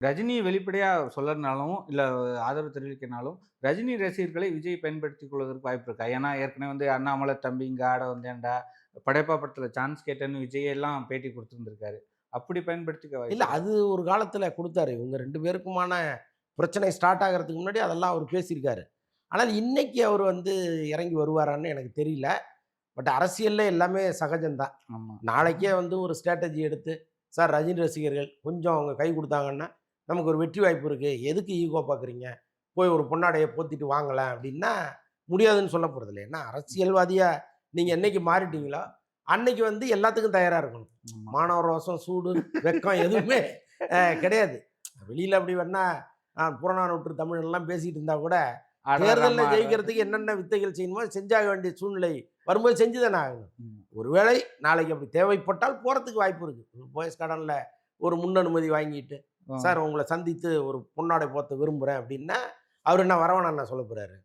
ரஜினிய வெளிப்படையா சொல்லனாலும், இல்ல ஆதரவு தெரிவிக்கனாலும், ரஜினி ரசிகர்களை விஜய் பயன்படுத்திக் கொள்வதற்கு வாய்ப்பு இருக்கா? ஏன்னா, ஏற்கனவே வந்து அண்ணாமலை தம்பி இங்க ஆட வந்தேன்டா, படையப்பா படத்துல சான்ஸ் கேட்டேன்னு விஜய் எல்லாம் பேட்டி குடுத்திருந்திருக்காரு. அப்படி பயன்படுத்திக்க இல்ல வாய்ப்பு இருக்கா? அது ஒரு காலத்துல குடுத்தாரு. இவங்க 2 பேருக்குமான பிரச்சனை ஸ்டார்ட் ஆகுறதுக்கு முன்னாடி அதெல்லாம் அவரு பேசியிருக்காரு. ஆனால் இன்னைக்கு அவரு வந்து இறங்கி வருவாரான்னு எனக்கு தெரியல. பட் அரசியல்ல எல்லாமே சகஜம் தான். ஆமா. நாளைக்கே வந்து ஒரு ஸ்ட்ராட்டஜி எடுத்து, சார் ரஜினி ரசிகர்கள் கொஞ்சம் அவங்க கை குடுத்தாங்கன்னா, நமக்கு ஒரு வெற்றி வாய்ப்பு இருக்கு. எதுக்கு ஈகோ பார்க்குறீங்க? போய் ஒரு பொன்னாடைய போத்திட்டு வாங்களேன் அப்டின்னா, முடியாதுன்னு சொல்ல போறதில்ல. ஏன்னா அரசியல்வாதியா நீங்க என்னைக்கு மாறிட்டீங்களோ, அன்னைக்கு வந்து எல்லாத்துக்கும் தயாரா இருக்கணும். ஆமா. மானவ ரோசம், சூடு, வெட்கம் எதுவுமே கிடையாது. வெளியில அப்படி வேணா புறநானூற்று தமிழ்லாம் பேசிட்டு இருந்தா கூட, ஆடுறா தேர்தல்ல ராமா ஆடுறா. ஜெயிக்கிறதுக்கு என்னென்ன வித்தைகள் செய்யணுமோ செஞ்சாக வேண்டிய சூழ்நிலை வரும்போது செஞ்சு தானே ஆகணும். ம். ஒருவேளை நாளைக்கு அப்படி தேவைப்பட்டால் போறதுக்கு வாய்ப்பு இருக்கு. போயஸ் கார்டன்ல ஒரு முன் அனுமதி வாங்கிட்டு, ஆ. சார் உங்கள சந்தித்து ஒரு பொன்னாடை போர்த்த விரும்புறேன் அப்படின்னா, அவரு என்ன வரவேணான்னா சொல்லப் போறாரு?